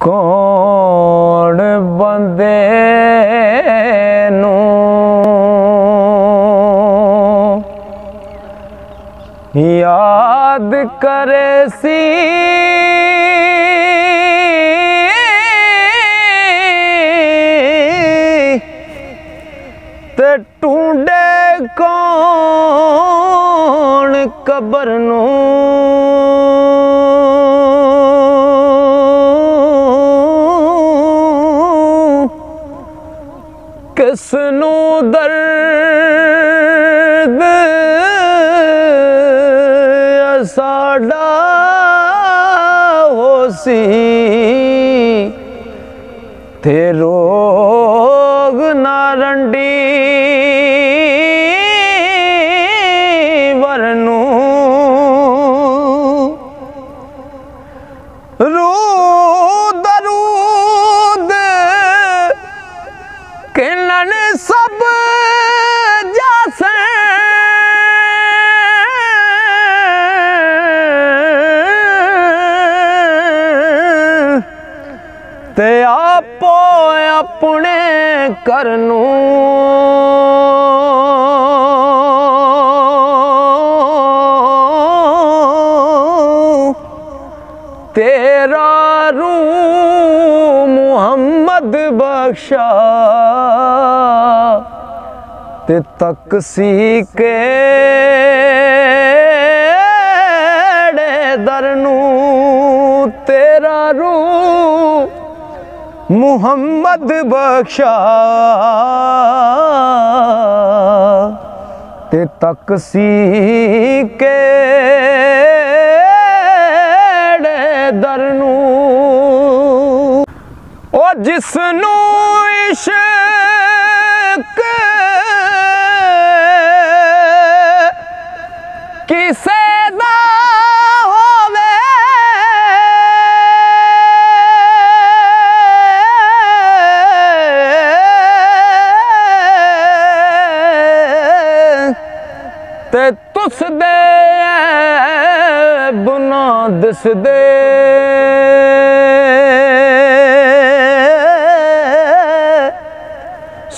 कौन बंदे नू याद करे सी ते टूंडे कौन कबर नू किसनू दर्द साडा होसी ते रोग नारंडी वरनू रूद रूद किनन सब जासे ते आपो अपने करनू तेरा रू मुहम्मद बख्शा ते तकसी के दरनू तेरा रू मुहम्मद बख्शा ते तकसी के दरनू ओ जिसनू इश्क किसे दा होवे ते तुस दे बुना दिस दे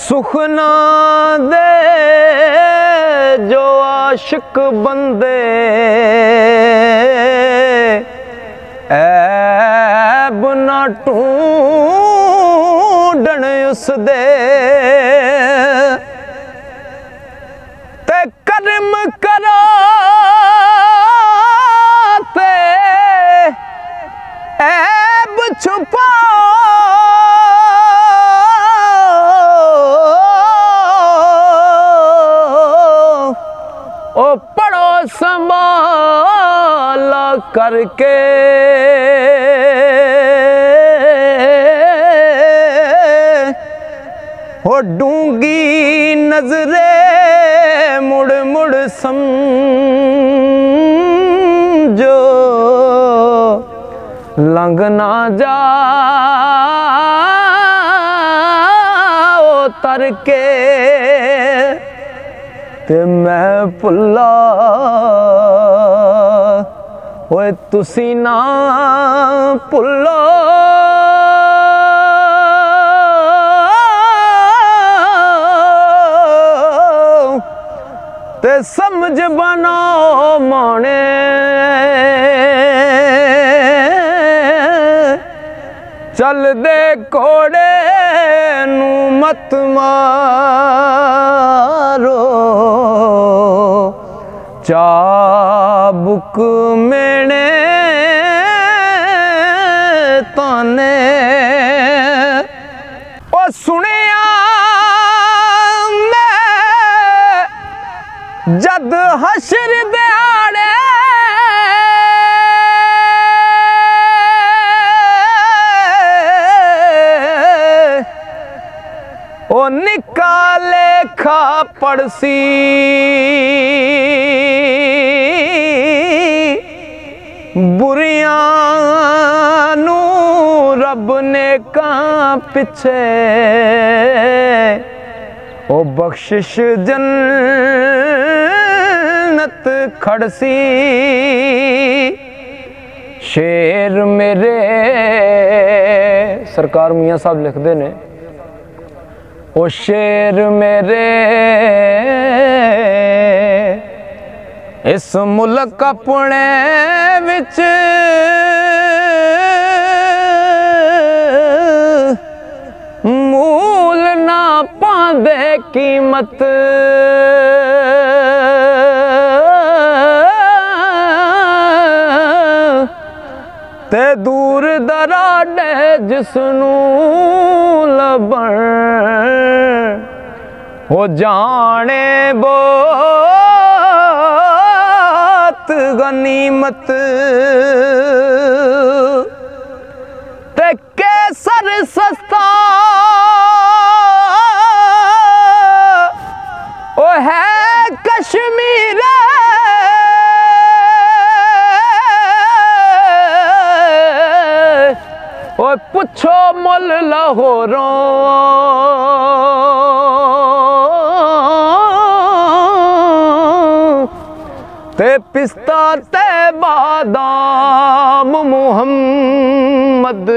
सुखना दे जो आशिक बंदे ऐब ना ढूंढन उस दे ते कर्म करो ते ऐब छुपाओ ओ पढ़ो संभाला करके हो डूंगी नजरे मुड़ मुड़ समझो लंघ ना जाओ तर के ते मैं भुला ओए तुसी ना भुलो ते समझ बनाओ माने चल दे कोड़े नू मत मारो चाबुक मेने ताने ओ सुनिया मैं जद हशर दिहाड़े ओ निकाले खा पड़सी बुरियां नू रब ने का पिछे ओ बख्शिश जन्नत खड़सी शेर मेरे सरकार मियाँ साहब लिखते ने, ओ शेर मेरे इस मुल्क अपने विच मूल ना पांदे कीमत, ते दूर दराडे जिसनू लभण हो जाने बोत गनीमत, ते केसर सस्ता ओ है कश्मीर, ओ पुछो मुल लाहौरों, ते पिस्ता ते बादाम मुहम्मद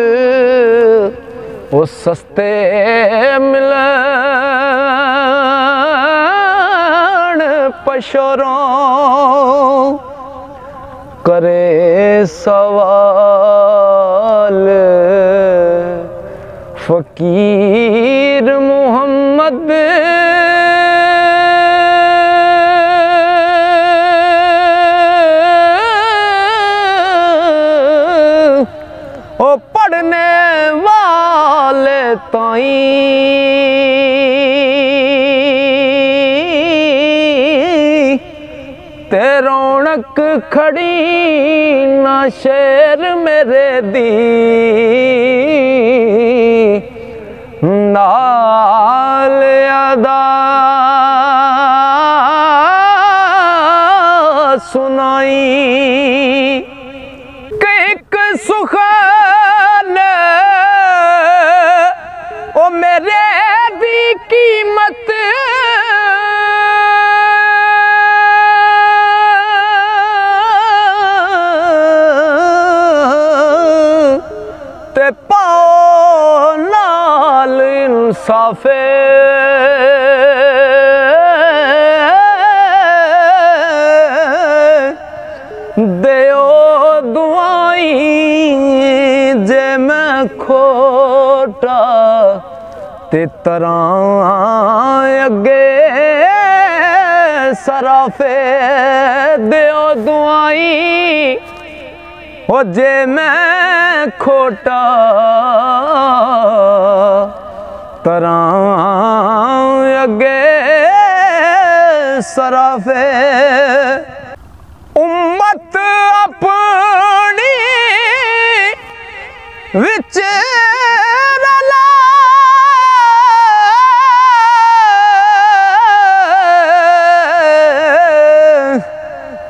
ओ सस्ते मिलन पशरों, करे सवाल फकीर मुहम्मद, ओ पढ़ने वाले ताई ते रौनक खड़ी ना शेर मेरे दी, नाल अदा सुनाई, एक सुखान ओ मेरे भी कीमत, ते पाओ नाल इंसाफे देओ दुआई, जे मैं खोटा ते तरां अगे सराफे देओ दुआई, ओ जे मैं खोटा तरां अगे सराफे, उम्मत अपनी विच रला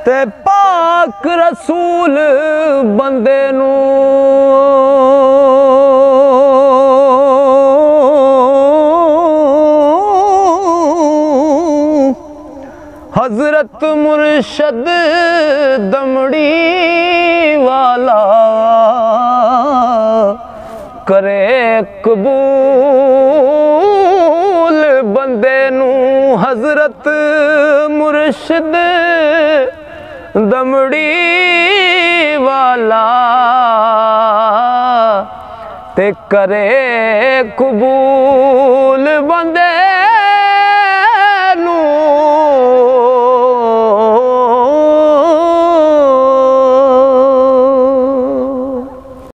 ते पाक रसूल बंदे नू हजरत मुर्शद दमड़ी वाला करे कबूल बंदे नू, हजरत मुर्शद दमड़ी वाला ते करे कबूल